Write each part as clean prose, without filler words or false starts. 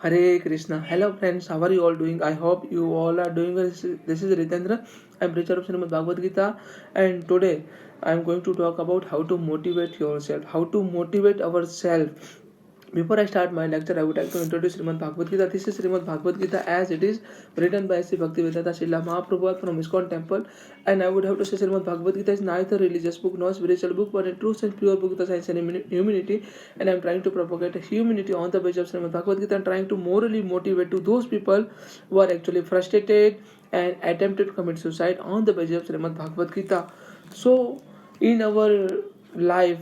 Hare Krishna. Hello friends, how are you all doing? I hope you all are doing well. This is Ritendra. I am preacher of Srimad Bhagavad Gita, and today I am going to talk about how to motivate yourself, how to motivate ourselves. Before I start my lecture, I would like to introduce Srimad Bhagavad Gita. This is Srimad Bhagavad Gita as it is written by Sri Bhaktivedanta Srila Mahaprabhu from ISKCON temple. And I would have to say Srimad Bhagavad Gita is neither religious book nor spiritual book, but a true and pure book of the science and humanity. And I am trying to propagate humanity on the basis of Srimad Bhagavad Gita and trying to morally motivate to those people who are actually frustrated and attempted to commit suicide on the basis of Srimad Bhagavad Gita. So, in our life,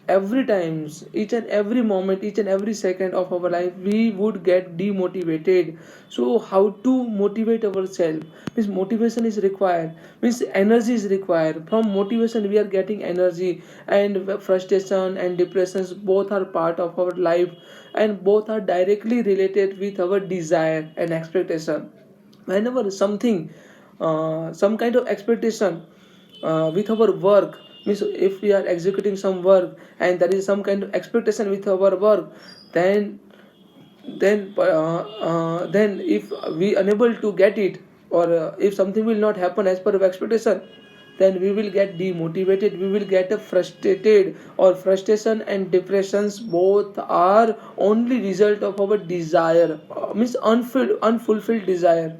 every times, each and every moment, each and every second of our life, we would get demotivated. So how to motivate ourselves? Means motivation is required, means energy is required. From motivation we are getting energy, and frustration and depressions both are part of our life, and both are directly related with our desire and expectation. Whenever something, some kind of expectation with our work, means if we are executing some work and there is some kind of expectation with our work, then then if we unable to get it, or if something will not happen as per our expectation, then we will get demotivated, we will get frustrated. Or frustration and depressions both are only result of our desire, means unfulfilled desire.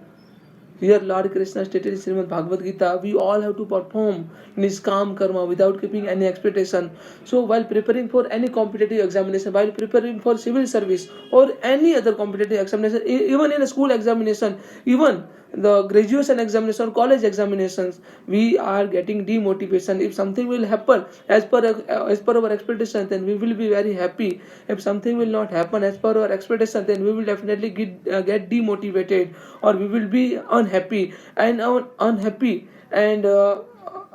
Here Lord Krishna stated in Srimad Bhagavad Gita, we all have to perform niskam karma without keeping any expectation. So while preparing for any competitive examination, while preparing for civil service or any other competitive examination, even in a school examination, even the graduation examination or college examinations, we are getting demotivation. If something will happen as per our expectation, then we will be very happy. If something will not happen as per our expectation, then we will definitely get demotivated, or we will be unhappy. And unhappy and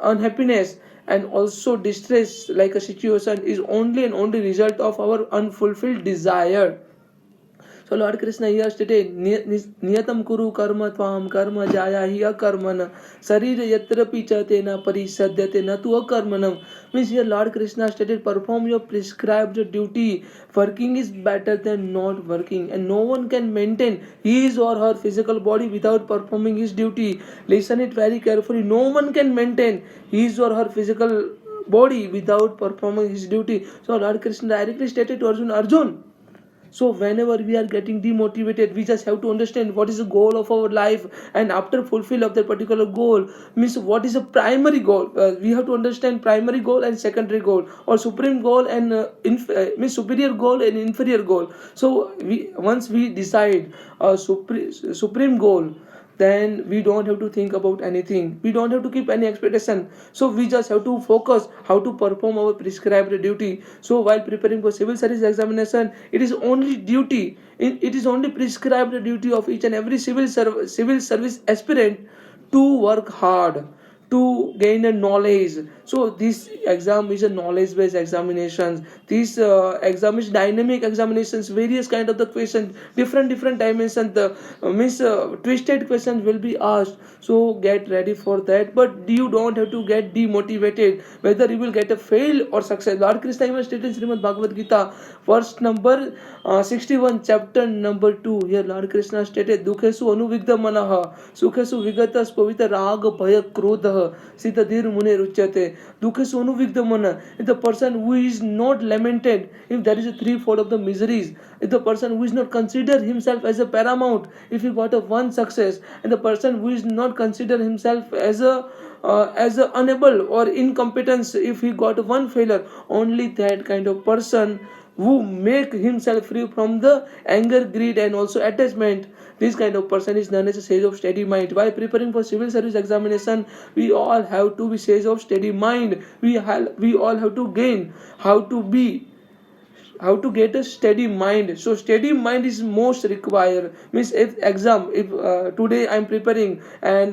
unhappiness and also distress like a situation is only and only result of our unfulfilled desire. So Lord Krishna here stated, Niyatam kuru karma tvam karma jaya hi akarmana sarira yatra pichate na parisadyate na tu akarmanam. Means here Lord Krishna stated, perform your prescribed duty. Working is better than not working, and no one can maintain his or her physical body without performing his duty. Listen it very carefully. No one can maintain his or her physical body without performing his duty. So Lord Krishna directly stated to Arjun, so whenever we are getting demotivated, we just have to understand what is the goal of our life, and after fulfill of that particular goal, means what is the primary goal. We have to understand primary goal and secondary goal, or supreme goal and means superior goal and inferior goal. So we once we decide a supreme goal, then we don't have to think about anything, we don't have to keep any expectation. So we just have to focus how to perform our prescribed duty. So while preparing for civil service examination, it is only duty, it is only prescribed duty of each and every civil service aspirant to work hard, to gain a knowledge. So this exam is a knowledge based examinations. This exam is dynamic examinations, various kind of the questions, different dimensions, the means twisted questions will be asked. So get ready for that, but you don't have to get demotivated whether you will get a fail or success. Lord Krishna even stated in Srimad Bhagavad Gita, verse number 61, chapter number 2. Here Lord Krishna stated, Dukhesu anuvigdha manaha sukhesu vigatas pavita raga bhaya krodha sitadhir mune ruchyate. Dukhesu anuvigdha mana, if the person who is not lamented, if there is a threefold of the miseries, if the person who is not consider himself as a paramount, if he got a one success, and the person who is not consider himself as a unable or incompetence, if he got one failure, only that kind of person who make himself free from the anger, greed and also attachment, this kind of person is known as a sage of steady mind. While preparing for civil service examination, we all have to be sage of steady mind. We all have to gain how to get a steady mind. So steady mind is most required. Means if exam, if today I am preparing, and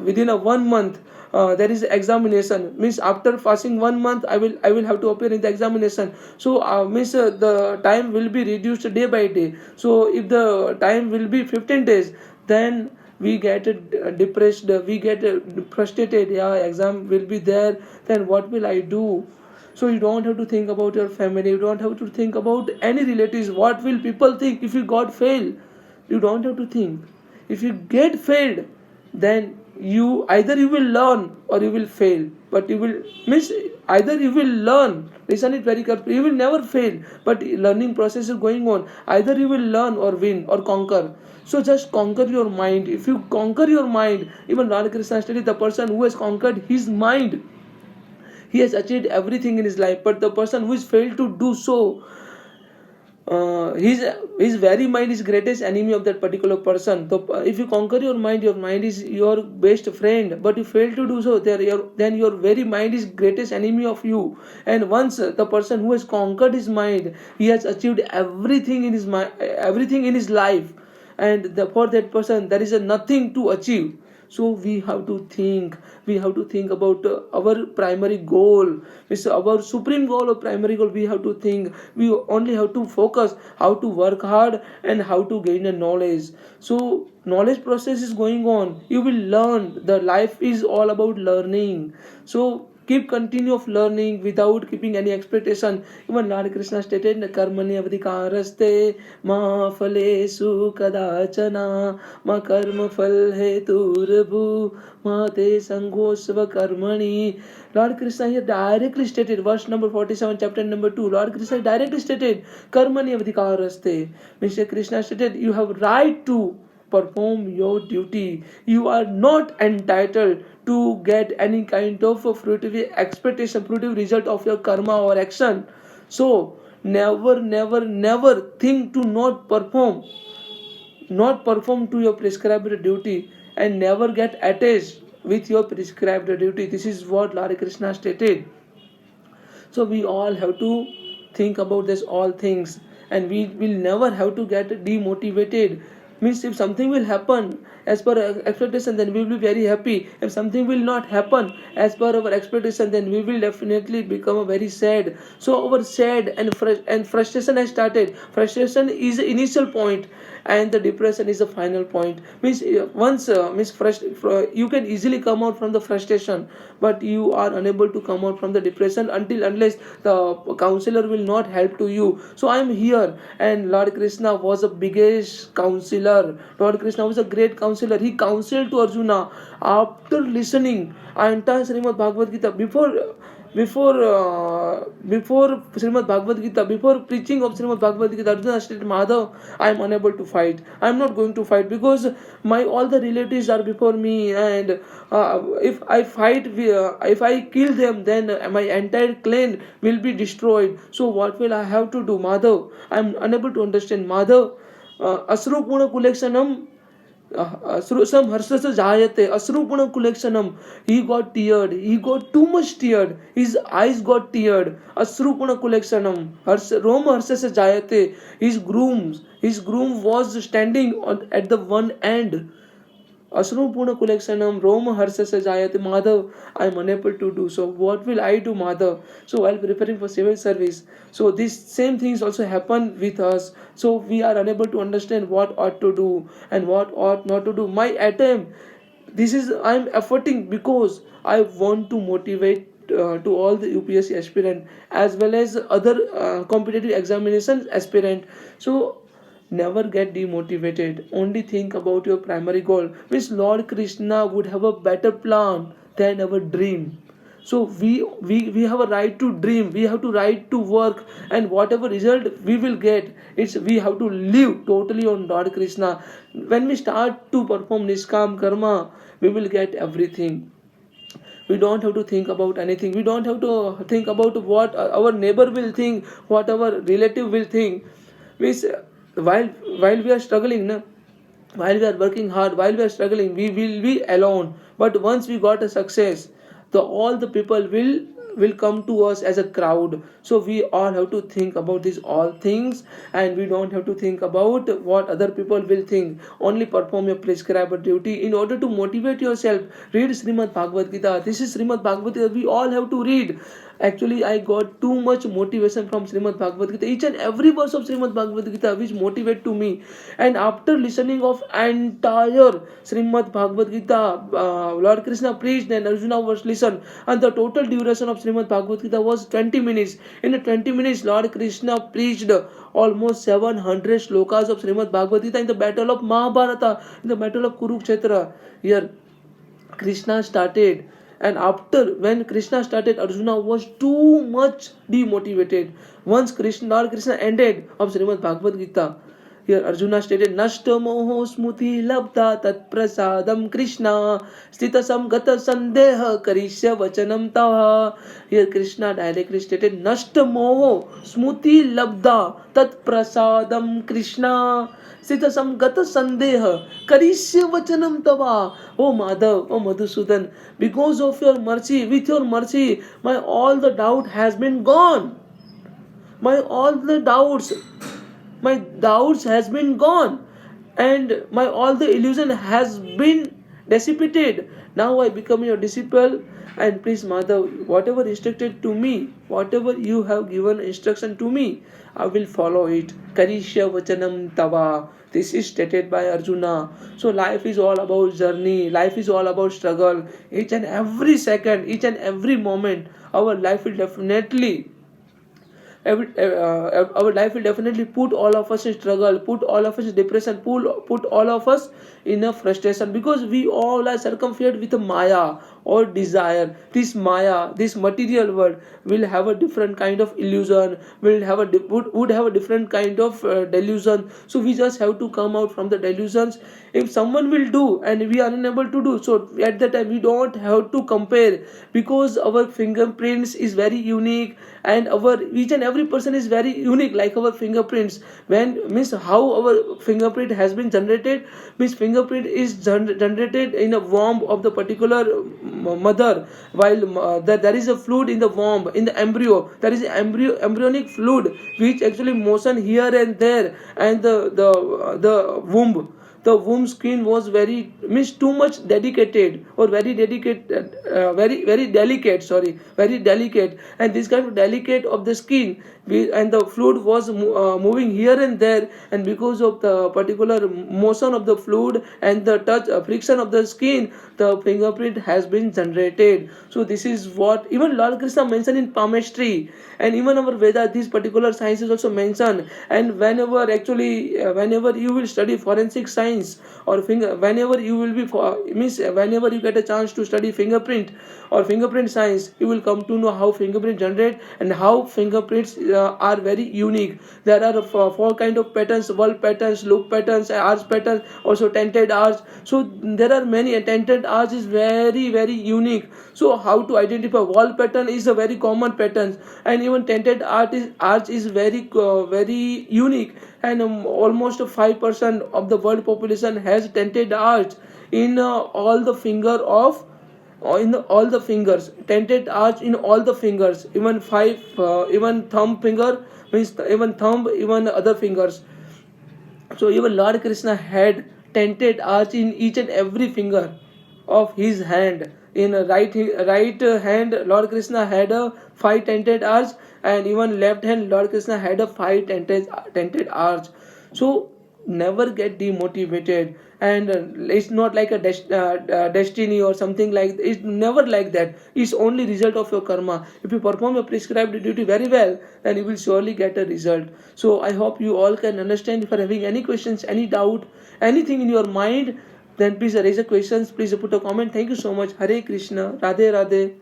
within a 1 month there is examination, means after passing 1 month I will have to appear in the examination. So means the time will be reduced day by day. So if the time will be 15 days, then we get depressed, we get frustrated. Yeah, exam will be there, then what will I do? So you don't have to think about your family, you don't have to think about any relatives, what will people think if you got fail. You don't have to think. If you get failed, then you will learn or you will fail. But you will miss, either you will learn, listen it very carefully, you will never fail, but learning process is going on. Either you will learn or win or conquer. So just conquer your mind. If you conquer your mind, even Radha Krishna studied, the person who has conquered his mind, he has achieved everything in his life. But the person who is failed to do so, his very mind is greatest enemy of that particular person. So if you conquer your mind is your best friend, but you fail to do so, then your very mind is greatest enemy of you. And once the person who has conquered his mind, he has achieved everything in his mind, everything in his life, and for that person there is nothing to achieve. So we have to think about our primary goal, means our supreme goal or primary goal. We have to think, we only have to focus how to work hard and how to gain a knowledge. So knowledge process is going on, you will learn. The life is all about learning. So keep continue of learning without keeping any expectation. Even Lord Krishna stated, karmani avadhikaraste ma phalesu kadachana ma karma phal heturabhu ma te sangosva karmani. Lord Krishna here directly stated, verse number 47, chapter number 2, Lord Krishna directly stated, karmani avadhikaraste. Mr. Krishna stated, you have right to perform your duty. You are not entitled to get any kind of a fruitive expectation, fruitive result of your karma or action. So never think to not perform to your prescribed duty, and never get attached with your prescribed duty. This is what Lord Krishna stated. So we all have to think about this all things, and we will never have to get demotivated. Means if something will happen as per our expectation, then we will be very happy. If something will not happen as per our expectation, then we will definitely become very sad. So our sad and frustration has started. Frustration is the initial point, and the depression is the final point. Means once you can easily come out from the frustration, but you are unable to come out from the depression unless the counselor will not help to you. So I am here, and Lord Krishna was the biggest counselor. Lord Krishna was a great counselor. He counseled to Arjuna after listening entire Srimad Bhagavad Gita. Before Srimad Bhagavad Gita, before preaching of Srimad Bhagavad Gita, Arjuna stated, Madhav, I am unable to fight. I am not going to fight because my all the relatives are before me, and if I fight, if I kill them, then my entire clan will be destroyed. So what will I have to do, Madhav? I am unable to understand, Madhav. Asrupuna kulekshanam Asrusam harsasa jayate asrupuna kulekshanam. He got teared. He got too much teared. His eyes got teared. Asrupuna kulekshanam. Roma harsasa jayate. His groom was standing at the one end. Asrupuna kulekshanam Roma harsasa jayate. Madhav, I am unable to do so. What will I do, Madhav? So while preparing for civil service, so these same things also happen with us. So we are unable to understand what ought to do and what ought not to do. My attempt, this is I am efforting because I want to motivate to all the UPSC aspirant as well as other competitive examination aspirant. So never get demotivated. Only think about your primary goal. Means Lord Krishna would have a better plan than our dream. So we have a right to dream. We have to right to work, and whatever result we will get, it's we have to live totally on Lord Krishna. When we start to perform niskam karma, we will get everything. We don't have to think about anything. We don't have to think about what our neighbor will think, what our relative will think. Means while we are struggling, na, while we are working hard, while we are struggling, we will be alone. But once we got a success, all the people will come to us as a crowd. So we all have to think about these all things, and we don't have to think about what other people will think. Only perform your prescribed duty. In order to motivate yourself, read Srimad Bhagavad Gita. This is Srimad Bhagavad Gita. We all have to read. Actually, I got too much motivation from Srimad Bhagavad Gita. Each and every verse of Srimad Bhagavad Gita which motivate to me. And after listening of entire Srimad Bhagavad Gita, Lord Krishna preached and Arjuna was listened. And the total duration of Srimad Bhagavad Gita was 20 minutes. In the 20 minutes, Lord Krishna preached almost 700 shlokas of Srimad Bhagavad Gita in the battle of Mahabharata, in the battle of Kurukshetra. Here, Krishna started, and after when Krishna started, Arjuna was too much demotivated. Once Lord Krishna ended of Srimad Bhagavad Gita, here Arjuna stated, Nashta moho smuti labda tat prasadam Krishna stita samgata sandeha karishya vachanam tava. Here Krishna directly stated, Nashta moho smuti labda tat prasadam Krishna Sita samgata sandeha karisya vachanam tava. Oh Madhav, oh Madhusudan, because of your mercy, with your mercy, my all the doubt has been gone. My doubts has been gone, and my all the illusion has been dissipated. Now I become your disciple, and please Madhav, whatever instructed to me, whatever you have given instruction to me, I will follow it. Karishya vachanam tava. This is stated by Arjuna. So life is all about journey, life is all about struggle. Each and every second, each and every moment, our life will definitely our life will definitely put all of us in struggle, put all of us in depression, put all of us in a frustration, because we all are circumferred with a maya or desire. This maya, this material world will have a different kind of illusion, would have a different kind of delusion. So we just have to come out from the delusions. If someone will do and we are unable to do, so at that time we don't have to compare, because our fingerprints is very unique, and our each and every person is very unique like our fingerprints. When means how our fingerprint has been generated, means fingerprint is generated in a womb of the particular mother, while there is a fluid in the womb, in the embryo, there is embryonic fluid which actually motion here and there, and the womb skin was very means too much dedicated, or very dedicated, very delicate, very delicate, and this kind of delicate of the skin, and the fluid was moving here and there, and because of the particular motion of the fluid and the touch friction of the skin, the fingerprint has been generated. So this is what even Lord Krishna mentioned in palmistry, and even our Veda, these particular sciences also mentioned. And whenever you will study forensic science, or whenever you will be whenever you get a chance to study fingerprint or fingerprint science, you will come to know how fingerprint generate and how fingerprints are very unique. There are four kind of patterns: wall patterns, loop patterns, arch patterns, also tented arch. So there are many. Tented arch is very unique. So how to identify? Wall pattern is a very common pattern, and even tented arch is very unique, and almost 5% of the world population has tented arch in all the all the fingers, tented arch in all the fingers, even even thumb finger, means even thumb, even other fingers. So even Lord Krishna had tented arch in each and every finger of his hand. In right hand, Lord Krishna had a 5 tented arch, and even left hand, Lord Krishna had a 5 tented arch. So never get demotivated, and it's not like a destiny or something like that. It's never like that. It's only result of your karma. If you perform your prescribed duty very well, then you will surely get a result. So I hope you all can understand. If you are having any questions, any doubt, anything in your mind, then please raise a questions, please put a comment. Thank you so much. Hare Krishna, Radhe Radhe.